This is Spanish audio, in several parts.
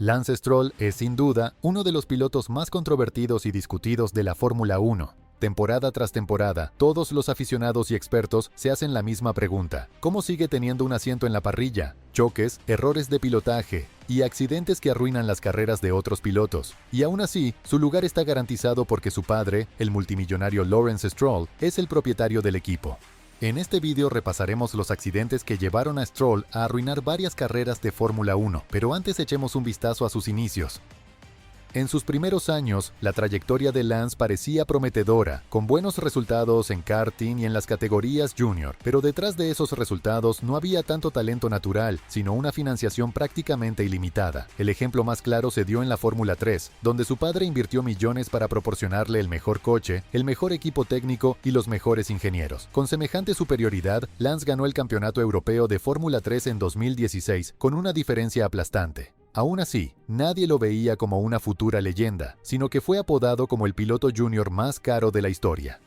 Lance Stroll es sin duda uno de los pilotos más controvertidos y discutidos de la Fórmula 1. Temporada tras temporada, todos los aficionados y expertos se hacen la misma pregunta: ¿cómo sigue teniendo un asiento en la parrilla? Choques, errores de pilotaje y accidentes que arruinan las carreras de otros pilotos. Y aún así, su lugar está garantizado porque su padre, el multimillonario Lawrence Stroll, es el propietario del equipo. En este vídeo repasaremos los accidentes que llevaron a Stroll a arruinar varias carreras de Fórmula 1, pero antes echemos un vistazo a sus inicios. En sus primeros años, la trayectoria de Lance parecía prometedora, con buenos resultados en karting y en las categorías junior, pero detrás de esos resultados no había tanto talento natural, sino una financiación prácticamente ilimitada. El ejemplo más claro se dio en la Fórmula 3, donde su padre invirtió millones para proporcionarle el mejor coche, el mejor equipo técnico y los mejores ingenieros. Con semejante superioridad, Lance ganó el campeonato europeo de Fórmula 3 en 2016, con una diferencia aplastante. Aún así, nadie lo veía como una futura leyenda, sino que fue apodado como el piloto junior más caro de la historia.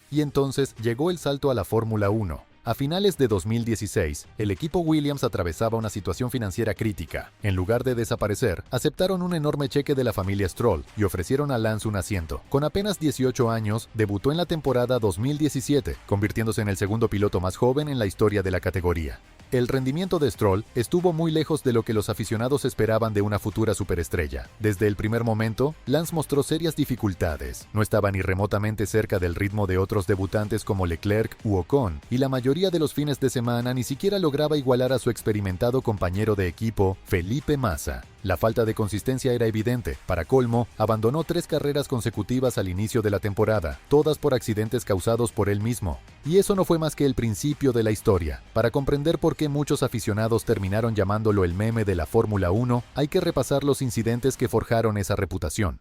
Y entonces llegó el salto a la Fórmula 1. A finales de 2016, el equipo Williams atravesaba una situación financiera crítica. En lugar de desaparecer, aceptaron un enorme cheque de la familia Stroll y ofrecieron a Lance un asiento. Con apenas 18 años, debutó en la temporada 2017, convirtiéndose en el segundo piloto más joven en la historia de la categoría. El rendimiento de Stroll estuvo muy lejos de lo que los aficionados esperaban de una futura superestrella. Desde el primer momento, Lance mostró serias dificultades. No estaba ni remotamente cerca del ritmo de otros debutantes como Leclerc u Ocon, y la mayoría de los fines de semana ni siquiera lograba igualar a su experimentado compañero de equipo, Felipe Massa. La falta de consistencia era evidente. Para colmo, abandonó 3 carreras consecutivas al inicio de la temporada, todas por accidentes causados por él mismo. Y eso no fue más que el principio de la historia. Para comprender por qué muchos aficionados terminaron llamándolo el meme de la Fórmula 1, hay que repasar los incidentes que forjaron esa reputación.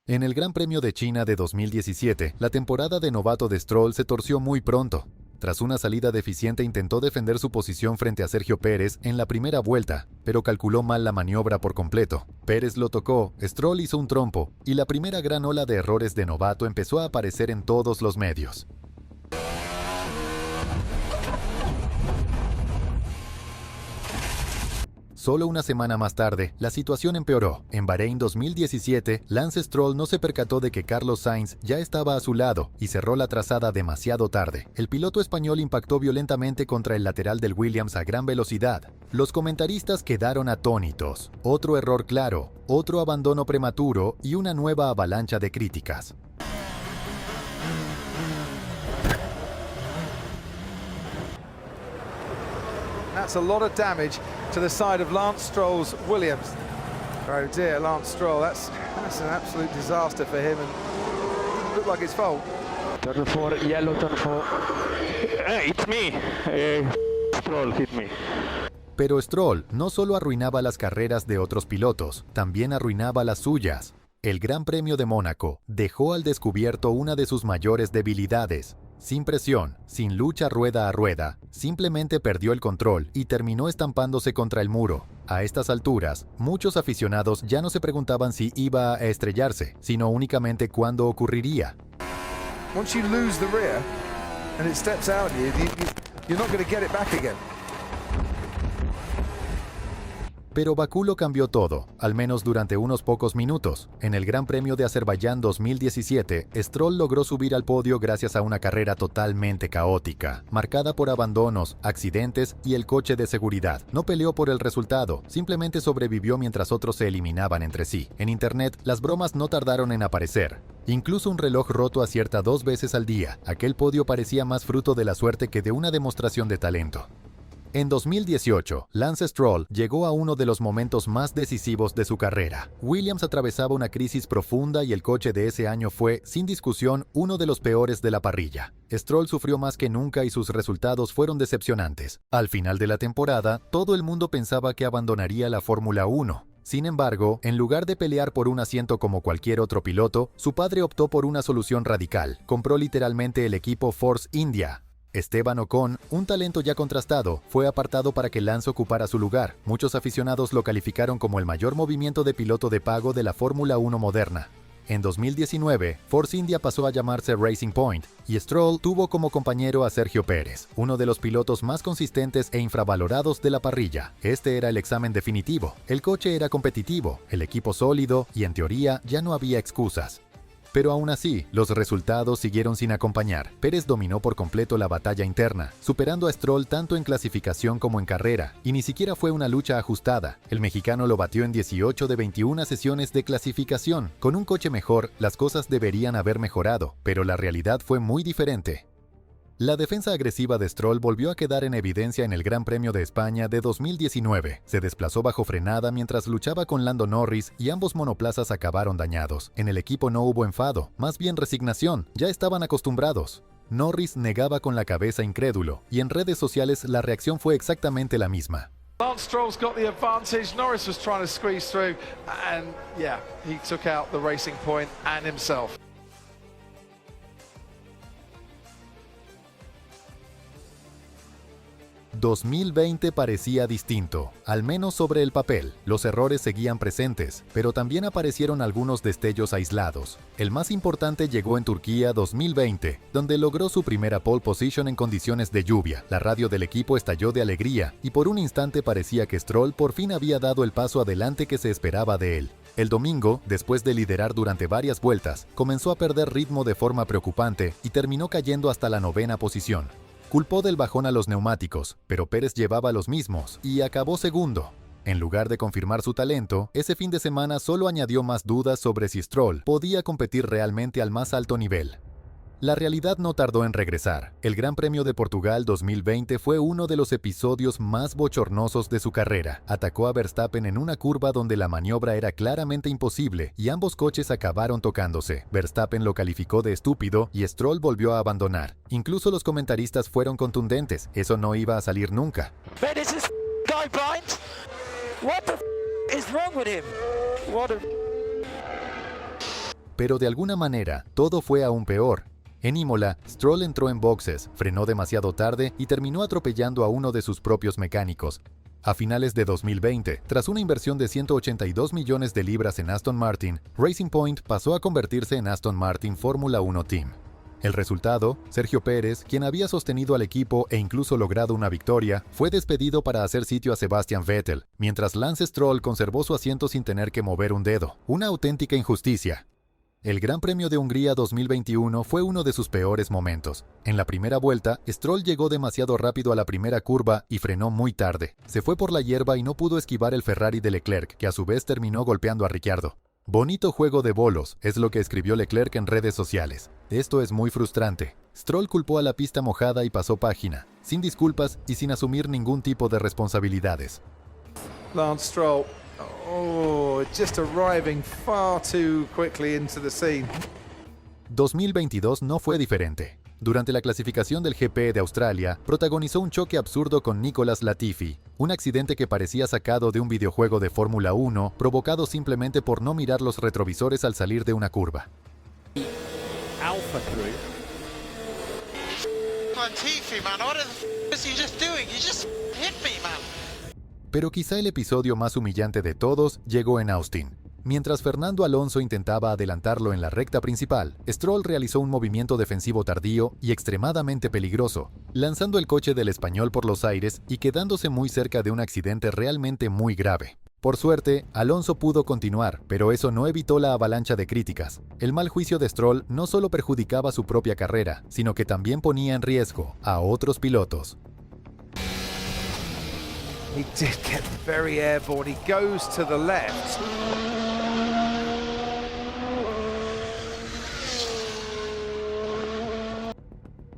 En el Gran Premio de China de 2017, la temporada de novato de Stroll se torció muy pronto. Tras una salida deficiente intentó defender su posición frente a Sergio Pérez en la primera vuelta, pero calculó mal la maniobra por completo. Pérez lo tocó, Stroll hizo un trompo, y la primera gran ola de errores de novato empezó a aparecer en todos los medios. Solo una semana más tarde, la situación empeoró. En Bahrein 2017, Lance Stroll no se percató de que Carlos Sainz ya estaba a su lado y cerró la trazada demasiado tarde. El piloto español impactó violentamente contra el lateral del Williams a gran velocidad. Los comentaristas quedaron atónitos. Otro error claro, otro abandono prematuro y una nueva avalancha de críticas. That's a lot of damage to the side of Lance Stroll's Williams. Oh dear, Lance Stroll, that's an absolute disaster for him, and it looked like his fault. Turn 4, yellow turn 4. It's me. Stroll hit me. Pero Stroll no solo arruinaba las carreras de otros pilotos, también arruinaba las suyas. El Gran Premio de Mónaco dejó al descubierto una de sus mayores debilidades. Sin presión, sin lucha rueda a rueda, simplemente perdió el control y terminó estampándose contra el muro. A estas alturas, muchos aficionados ya no se preguntaban si iba a estrellarse, sino únicamente cuándo ocurriría. Once you lose the rear and it steps out of you, you're not going to get it back again. Pero Bakú lo cambió todo, al menos durante unos pocos minutos. En el Gran Premio de Azerbaiyán 2017, Stroll logró subir al podio gracias a una carrera totalmente caótica, marcada por abandonos, accidentes y el coche de seguridad. No peleó por el resultado, simplemente sobrevivió mientras otros se eliminaban entre sí. En internet, las bromas no tardaron en aparecer. Incluso un reloj roto acierta 2 veces al día. Aquel podio parecía más fruto de la suerte que de una demostración de talento. En 2018, Lance Stroll llegó a uno de los momentos más decisivos de su carrera. Williams atravesaba una crisis profunda y el coche de ese año fue, sin discusión, uno de los peores de la parrilla. Stroll sufrió más que nunca y sus resultados fueron decepcionantes. Al final de la temporada, todo el mundo pensaba que abandonaría la Fórmula 1. Sin embargo, en lugar de pelear por un asiento como cualquier otro piloto, su padre optó por una solución radical. Compró literalmente el equipo Force India. Esteban Ocon, un talento ya contrastado, fue apartado para que Lance ocupara su lugar. Muchos aficionados lo calificaron como el mayor movimiento de piloto de pago de la Fórmula 1 moderna. En 2019, Force India pasó a llamarse Racing Point, y Stroll tuvo como compañero a Sergio Pérez, uno de los pilotos más consistentes e infravalorados de la parrilla. Este era el examen definitivo. El coche era competitivo, el equipo sólido y en teoría ya no había excusas. Pero aún así, los resultados siguieron sin acompañar. Pérez dominó por completo la batalla interna, superando a Stroll tanto en clasificación como en carrera, y ni siquiera fue una lucha ajustada. El mexicano lo batió en 18 de 21 sesiones de clasificación. Con un coche mejor, las cosas deberían haber mejorado, pero la realidad fue muy diferente. La defensa agresiva de Stroll volvió a quedar en evidencia en el Gran Premio de España de 2019. Se desplazó bajo frenada mientras luchaba con Lando Norris y ambos monoplazas acabaron dañados. En el equipo no hubo enfado, más bien resignación, ya estaban acostumbrados. Norris negaba con la cabeza incrédulo, y en redes sociales la reacción fue exactamente la misma. Lance Stroll's got the advantage. Norris was trying to squeeze through, and yeah, he took out the Racing Point and himself. 2020 parecía distinto, al menos sobre el papel. Los errores seguían presentes, pero también aparecieron algunos destellos aislados. El más importante llegó en Turquía 2020, donde logró su primera pole position en condiciones de lluvia. La radio del equipo estalló de alegría, y por un instante parecía que Stroll por fin había dado el paso adelante que se esperaba de él. El domingo, después de liderar durante varias vueltas, comenzó a perder ritmo de forma preocupante y terminó cayendo hasta la 9ª posición. Culpó del bajón a los neumáticos, pero Pérez llevaba los mismos y acabó segundo. En lugar de confirmar su talento, ese fin de semana solo añadió más dudas sobre si Stroll podía competir realmente al más alto nivel. La realidad no tardó en regresar. El Gran Premio de Portugal 2020 fue uno de los episodios más bochornosos de su carrera. Atacó a Verstappen en una curva donde la maniobra era claramente imposible y ambos coches acabaron tocándose. Verstappen lo calificó de estúpido y Stroll volvió a abandonar. Incluso los comentaristas fueron contundentes. Eso no iba a salir nunca. Pero de alguna manera, todo fue aún peor. En Imola, Stroll entró en boxes, frenó demasiado tarde y terminó atropellando a uno de sus propios mecánicos. A finales de 2020, tras una inversión de 182 millones de libras en Aston Martin, Racing Point pasó a convertirse en Aston Martin Fórmula 1 Team. El resultado, Sergio Pérez, quien había sostenido al equipo e incluso logrado una victoria, fue despedido para hacer sitio a Sebastian Vettel, mientras Lance Stroll conservó su asiento sin tener que mover un dedo. Una auténtica injusticia. El Gran Premio de Hungría 2021 fue uno de sus peores momentos. En la primera vuelta, Stroll llegó demasiado rápido a la primera curva y frenó muy tarde. Se fue por la hierba y no pudo esquivar el Ferrari de Leclerc, que a su vez terminó golpeando a Ricciardo. Bonito juego de bolos, es lo que escribió Leclerc en redes sociales. Esto es muy frustrante. Stroll culpó a la pista mojada y pasó página, sin disculpas y sin asumir ningún tipo de responsabilidades. Lance Stroll. Oh, just arriving far too quickly into the scene. 2022 no fue diferente. Durante la clasificación del GP de Australia, protagonizó un choque absurdo con Nicolas Latifi, un accidente que parecía sacado de un videojuego de Fórmula 1, provocado simplemente por no mirar los retrovisores al salir de una curva. Latifi, man, what is he just doing? You just hit me, man. Pero quizá el episodio más humillante de todos llegó en Austin. Mientras Fernando Alonso intentaba adelantarlo en la recta principal, Stroll realizó un movimiento defensivo tardío y extremadamente peligroso, lanzando el coche del español por los aires y quedándose muy cerca de un accidente realmente muy grave. Por suerte, Alonso pudo continuar, pero eso no evitó la avalancha de críticas. El mal juicio de Stroll no solo perjudicaba su propia carrera, sino que también ponía en riesgo a otros pilotos. He did get very airborne. He goes to the left.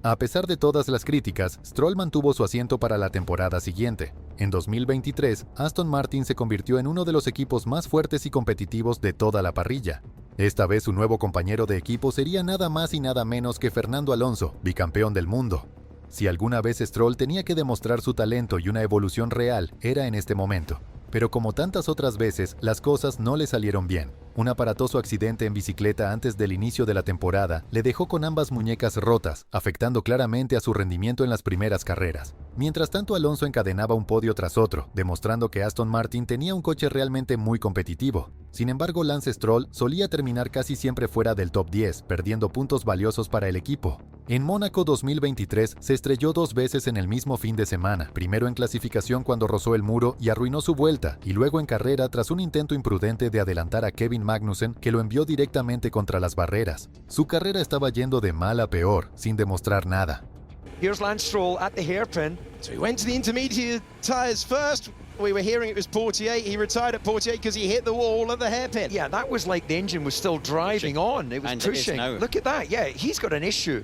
A pesar de todas las críticas, Stroll mantuvo su asiento para la temporada siguiente. En 2023, Aston Martin se convirtió en uno de los equipos más fuertes y competitivos de toda la parrilla. Esta vez su nuevo compañero de equipo sería nada más y nada menos que Fernando Alonso, bicampeón del mundo. Si alguna vez Stroll tenía que demostrar su talento y una evolución real, era en este momento. Pero como tantas otras veces, las cosas no le salieron bien. Un aparatoso accidente en bicicleta antes del inicio de la temporada le dejó con ambas muñecas rotas, afectando claramente a su rendimiento en las primeras carreras. Mientras tanto, Alonso encadenaba un podio tras otro, demostrando que Aston Martin tenía un coche realmente muy competitivo. Sin embargo, Lance Stroll solía terminar casi siempre fuera del top 10, perdiendo puntos valiosos para el equipo. En Mónaco 2023 se estrelló 2 veces en el mismo fin de semana, primero en clasificación cuando rozó el muro y arruinó su vuelta, y luego en carrera tras un intento imprudente de adelantar a Kevin Magnussen que lo envió directamente contra las barreras. Su carrera estaba yendo de mal a peor, sin demostrar nada. Here's Lance Stroll at the hairpin. So he went to the intermediate tyres first. We were hearing it was Portier. He retired at Portier because he hit the wall at the hairpin. Yeah, that was like the engine was still driving on. It was pushing. Look at that. Yeah, he's got an issue.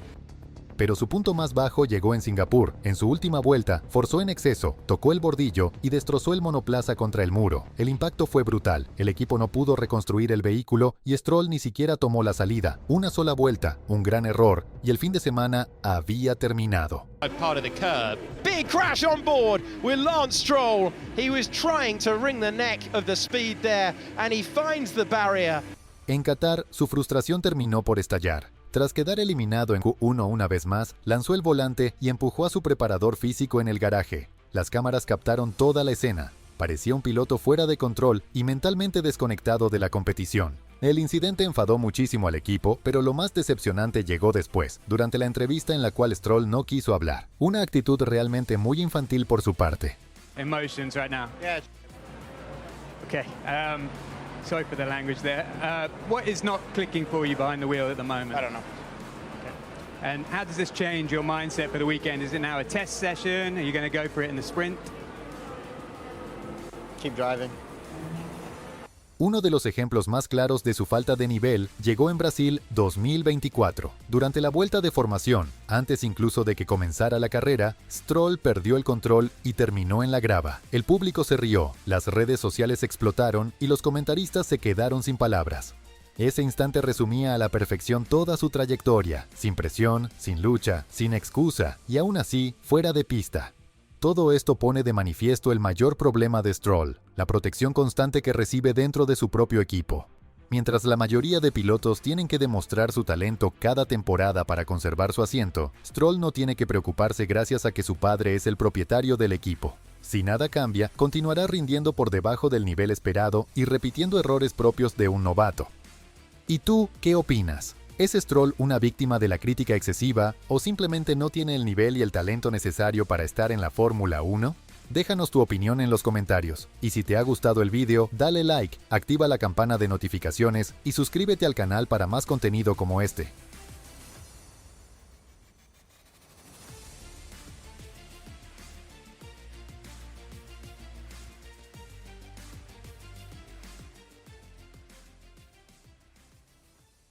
Pero su punto más bajo llegó en Singapur. En su última vuelta, forzó en exceso, tocó el bordillo y destrozó el monoplaza contra el muro. El impacto fue brutal. El equipo no pudo reconstruir el vehículo y Stroll ni siquiera tomó la salida. Una sola vuelta, un gran error, y el fin de semana había terminado. Part of the curb. Big crash on board with Lance Stroll. He was trying to wring the neck of the speed there and he finds the barrier. En Qatar, su frustración terminó por estallar. Tras quedar eliminado en Q1 una vez más, lanzó el volante y empujó a su preparador físico en el garaje. Las cámaras captaron toda la escena. Parecía un piloto fuera de control y mentalmente desconectado de la competición. El incidente enfadó muchísimo al equipo, pero lo más decepcionante llegó después, durante la entrevista en la cual Stroll no quiso hablar. Una actitud realmente muy infantil por su parte. Emotions right now. Yeah. Okay. Sorry for the language there. What is not clicking for you behind the wheel at the moment? I don't know. Okay. And how does this change your mindset for the weekend? Is it now a test session? Are you going to go for it in the sprint? Keep driving. Uno de los ejemplos más claros de su falta de nivel llegó en Brasil 2024. Durante la vuelta de formación, antes incluso de que comenzara la carrera, Stroll perdió el control y terminó en la grava. El público se rió, las redes sociales explotaron y los comentaristas se quedaron sin palabras. Ese instante resumía a la perfección toda su trayectoria, sin presión, sin lucha, sin excusa y aún así fuera de pista. Todo esto pone de manifiesto el mayor problema de Stroll, la protección constante que recibe dentro de su propio equipo. Mientras la mayoría de pilotos tienen que demostrar su talento cada temporada para conservar su asiento, Stroll no tiene que preocuparse gracias a que su padre es el propietario del equipo. Si nada cambia, continuará rindiendo por debajo del nivel esperado y repitiendo errores propios de un novato. ¿Y tú qué opinas? ¿Es Stroll una víctima de la crítica excesiva o simplemente no tiene el nivel y el talento necesario para estar en la Fórmula 1? Déjanos tu opinión en los comentarios. Y si te ha gustado el vídeo, dale like, activa la campana de notificaciones y suscríbete al canal para más contenido como este.